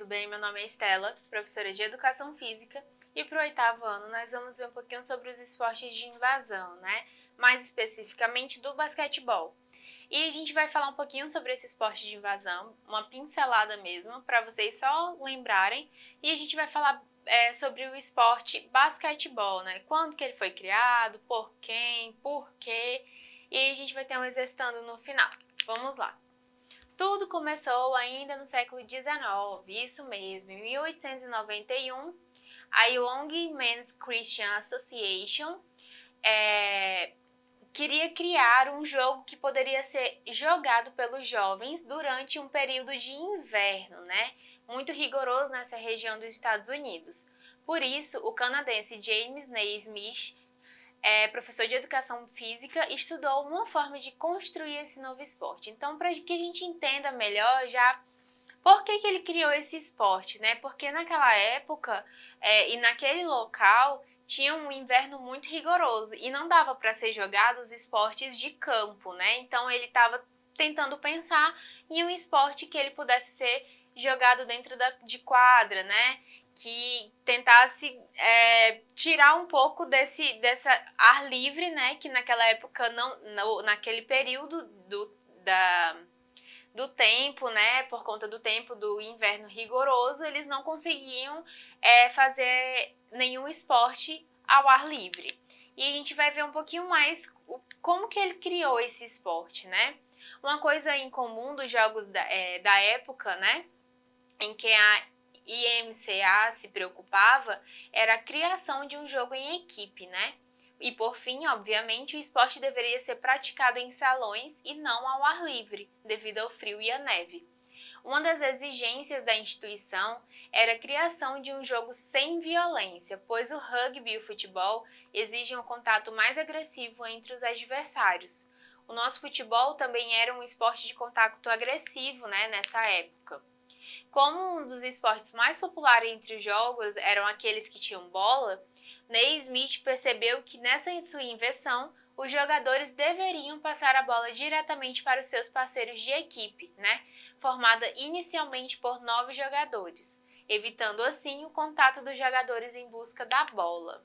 tudo bem? Meu nome é Estela, professora de Educação Física, e para o 8º ano nós vamos ver um pouquinho sobre os esportes de invasão, né? Mais especificamente do basquetebol. E a gente vai falar um pouquinho sobre esse esporte de invasão, uma pincelada mesmo, para vocês só lembrarem, e a gente vai falar sobre o esporte basquetebol, né? Quando que ele foi criado, por quem, por quê, e a gente vai ter um exercitando no final. Vamos lá! Tudo começou ainda no século XIX, isso mesmo, em 1891, a Young Men's Christian Association queria criar um jogo que poderia ser jogado pelos jovens durante um período de inverno, né? Muito rigoroso nessa região dos Estados Unidos. Por isso, o canadense James Naismith, professor de educação física, estudou uma forma de construir esse novo esporte. Então, para que a gente entenda melhor já por que ele criou esse esporte, né? Porque naquela época e naquele local tinha um inverno muito rigoroso e não dava para ser jogado os esportes de campo, né? Então ele estava tentando pensar em um esporte que ele pudesse ser jogado dentro de quadra, né? Que tentasse tirar um pouco dessa ar livre, né? Que naquela época, naquele período do tempo, né? Por conta do tempo do inverno rigoroso, eles não conseguiam fazer nenhum esporte ao ar livre. E a gente vai ver um pouquinho mais como que ele criou esse esporte, né? Uma coisa em comum dos jogos da época, né? Em que a IMCA se preocupava era a criação de um jogo em equipe, né? E por fim, obviamente, o esporte deveria ser praticado em salões e não ao ar livre, devido ao frio e à neve. Uma das exigências da instituição era a criação de um jogo sem violência, pois o rugby e o futebol exigem um contato mais agressivo entre os adversários. O nosso futebol também era um esporte de contato agressivo, né, nessa época. Como um dos esportes mais populares entre os jogos eram aqueles que tinham bola, Naismith percebeu que nessa sua invenção, os jogadores deveriam passar a bola diretamente para os seus parceiros de equipe, né? Formada inicialmente por 9 jogadores, evitando assim o contato dos jogadores em busca da bola.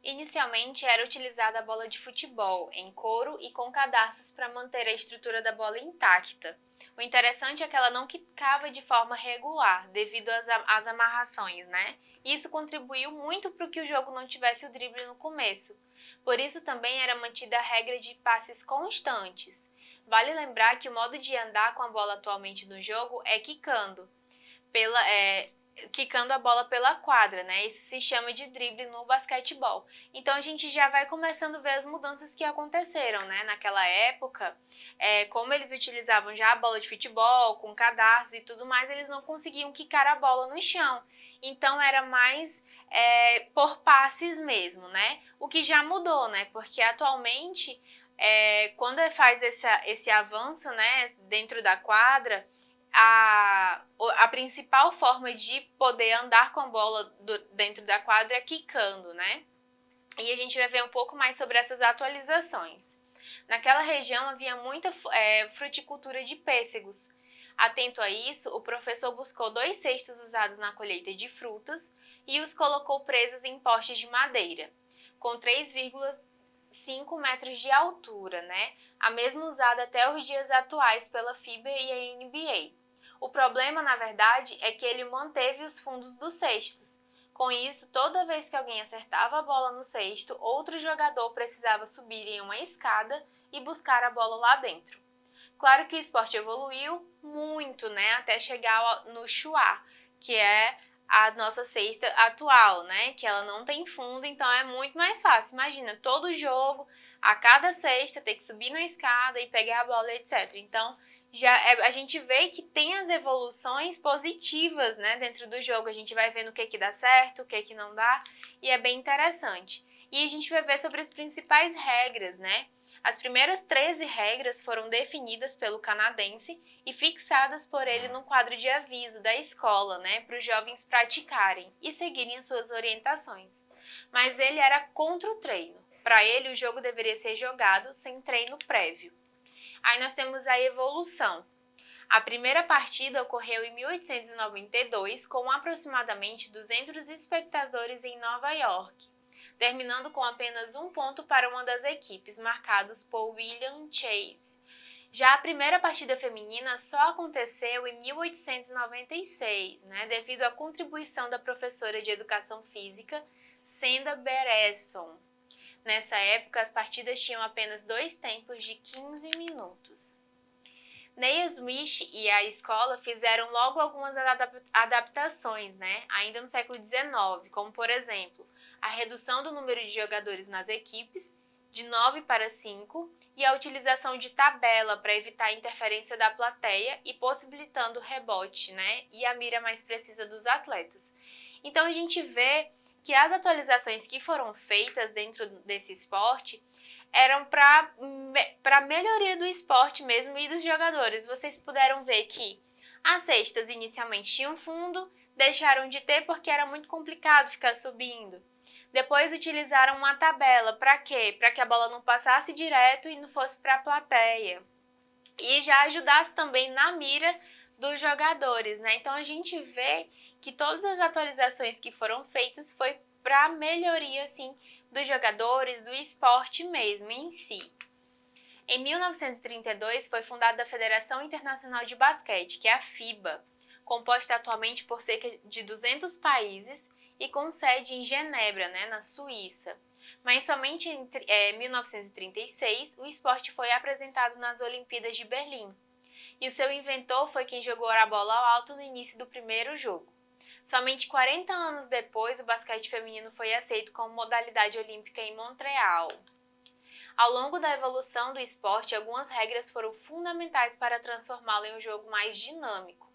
Inicialmente era utilizada a bola de futebol, em couro e com cadarços para manter a estrutura da bola intacta. O interessante é que ela não quicava de forma regular, devido às amarrações, né? Isso contribuiu muito para que o jogo não tivesse o drible no começo. Por isso também era mantida a regra de passes constantes. Vale lembrar que o modo de andar com a bola atualmente no jogo é quicando a bola pela quadra, né? Isso se chama de drible no basquetebol. Então a gente já vai começando a ver as mudanças que aconteceram, né? Naquela época, como eles utilizavam já a bola de futebol, com cadarços e tudo mais, eles não conseguiam quicar a bola no chão. Então era mais por passes mesmo, né? O que já mudou, né? Porque atualmente, quando faz esse avanço, né, dentro da quadra, a principal forma de poder andar com a bola dentro da quadra é quicando, né? E a gente vai ver um pouco mais sobre essas atualizações. Naquela região havia muita fruticultura de pêssegos. Atento a isso, o professor buscou 2 cestos usados na colheita de frutas e os colocou presos em postes de madeira, com 3,5 metros de altura, né? A mesma usada até os dias atuais pela FIBA e a NBA. O problema, na verdade, é que ele manteve os fundos dos cestos. Com isso, toda vez que alguém acertava a bola no cesto, outro jogador precisava subir em uma escada e buscar a bola lá dentro. Claro que o esporte evoluiu muito, né, até chegar no chuá, que é a nossa cesta atual, né, que ela não tem fundo, então é muito mais fácil. Imagina, todo jogo, a cada cesta, ter que subir na escada e pegar a bola, etc. Então, a gente vê que tem as evoluções positivas, né, dentro do jogo. A gente vai vendo o que dá certo, o que não dá, e é bem interessante. E a gente vai ver sobre as principais regras, né? As primeiras 13 regras foram definidas pelo canadense e fixadas por ele no quadro de aviso da escola, né, para os jovens praticarem e seguirem suas orientações. Mas ele era contra o treino. Para ele, o jogo deveria ser jogado sem treino prévio. Aí nós temos a evolução. A primeira partida ocorreu em 1892, com aproximadamente 200 espectadores em Nova York, terminando com apenas um ponto para uma das equipes, marcados por William Chase. Já a primeira partida feminina só aconteceu em 1896, devido à contribuição da professora de educação física, Senda Beresson. Nessa época, as partidas tinham apenas 2 tempos de 15 minutos. Naismith e a escola fizeram logo algumas adaptações, ainda no século XIX, como, por exemplo, a redução do número de jogadores nas equipes, de 9 para 5, e a utilização de tabela para evitar a interferência da plateia e possibilitando o rebote, e a mira mais precisa dos atletas. Então a gente vê que as atualizações que foram feitas dentro desse esporte eram para melhoria do esporte mesmo e dos jogadores. Vocês puderam ver que as cestas inicialmente tinham fundo, deixaram de ter porque era muito complicado ficar subindo. Depois utilizaram uma tabela, para quê? Para que a bola não passasse direto e não fosse para a plateia. E já ajudasse também na mira dos jogadores, Então a gente vê que todas as atualizações que foram feitas foi para melhoria, assim, dos jogadores, do esporte mesmo em si. Em 1932 foi fundada a Federação Internacional de Basquete, que é a FIBA, composta atualmente por cerca de 200 países e com sede em Genebra, na Suíça. Mas somente em 1936 o esporte foi apresentado nas Olimpíadas de Berlim. E o seu inventor foi quem jogou a bola ao alto no início do primeiro jogo. Somente 40 anos depois, o basquete feminino foi aceito como modalidade olímpica em Montreal. Ao longo da evolução do esporte, algumas regras foram fundamentais para transformá-lo em um jogo mais dinâmico,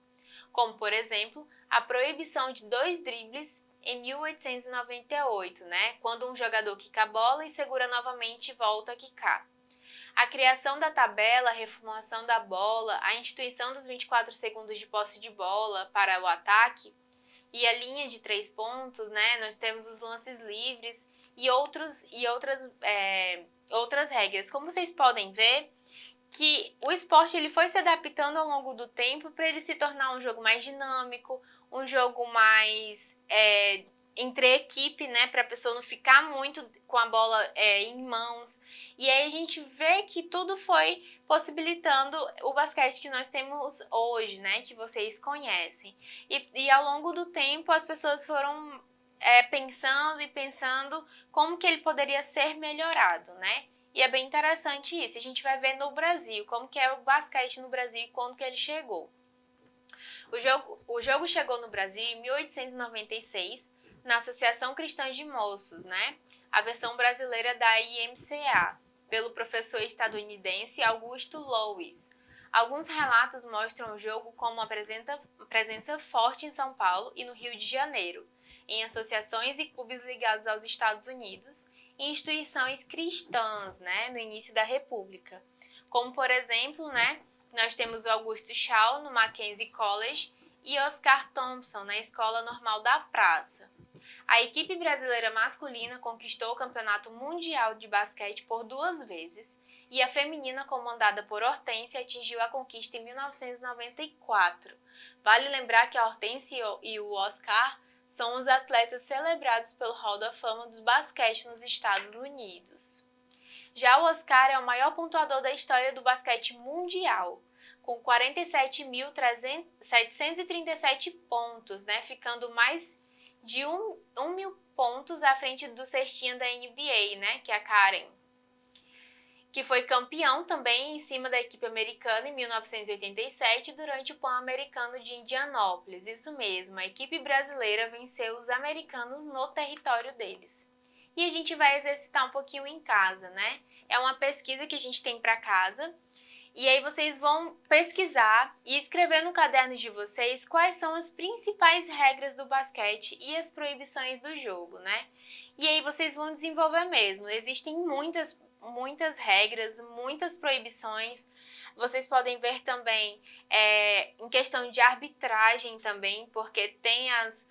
como, por exemplo, a proibição de 2 dribles em 1898, quando um jogador quica a bola e segura novamente e volta a quicar. A criação da tabela, a reformulação da bola, a instituição dos 24 segundos de posse de bola para o ataque e a linha de 3 pontos, nós temos os lances livres e outras regras. Como vocês podem ver, que o esporte ele foi se adaptando ao longo do tempo para ele se tornar um jogo mais dinâmico, um jogo mais entre equipe, para a pessoa não ficar muito com a bola em mãos. E aí a gente vê que tudo foi possibilitando o basquete que nós temos hoje, que vocês conhecem. E ao longo do tempo as pessoas foram pensando como que ele poderia ser melhorado, E é bem interessante isso. A gente vai ver no Brasil, como que é o basquete no Brasil e quando que ele chegou. O jogo chegou no Brasil em 1896, na Associação Cristã de Moços, A versão brasileira da IMCA, pelo professor estadunidense Augusto Louis. Alguns relatos mostram o jogo como uma presença forte em São Paulo e no Rio de Janeiro, em associações e clubes ligados aos Estados Unidos, e instituições cristãs, no início da República. Como, por exemplo, nós temos o Augusto Shaw no Mackenzie College e Oscar Thompson na Escola Normal da Praça. A equipe brasileira masculina conquistou o Campeonato Mundial de Basquete por 2 vezes e a feminina, comandada por Hortência, atingiu a conquista em 1994. Vale lembrar que a Hortência e o Oscar são os atletas celebrados pelo Hall da Fama do basquete nos Estados Unidos. Já o Oscar é o maior pontuador da história do basquete mundial, com 47.737 pontos, ficando mais de 1.000 pontos à frente do cestinha da NBA, que é a Karen, que foi campeão também em cima da equipe americana em 1987 durante o Pan-Americano de Indianópolis. Isso mesmo, a equipe brasileira venceu os americanos no território deles. E a gente vai exercitar um pouquinho em casa, É uma pesquisa que a gente tem para casa. E aí vocês vão pesquisar e escrever no caderno de vocês quais são as principais regras do basquete e as proibições do jogo, E aí vocês vão desenvolver mesmo. Existem muitas regras, muitas proibições. Vocês podem ver também em questão de arbitragem também, porque tem as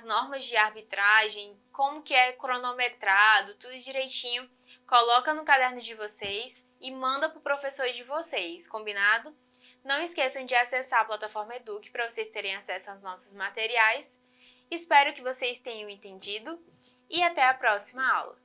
normas de arbitragem, como que é cronometrado, tudo direitinho. Coloca no caderno de vocês e manda para o professor de vocês, combinado? Não esqueçam de acessar a plataforma Eduque para vocês terem acesso aos nossos materiais. Espero que vocês tenham entendido e até a próxima aula!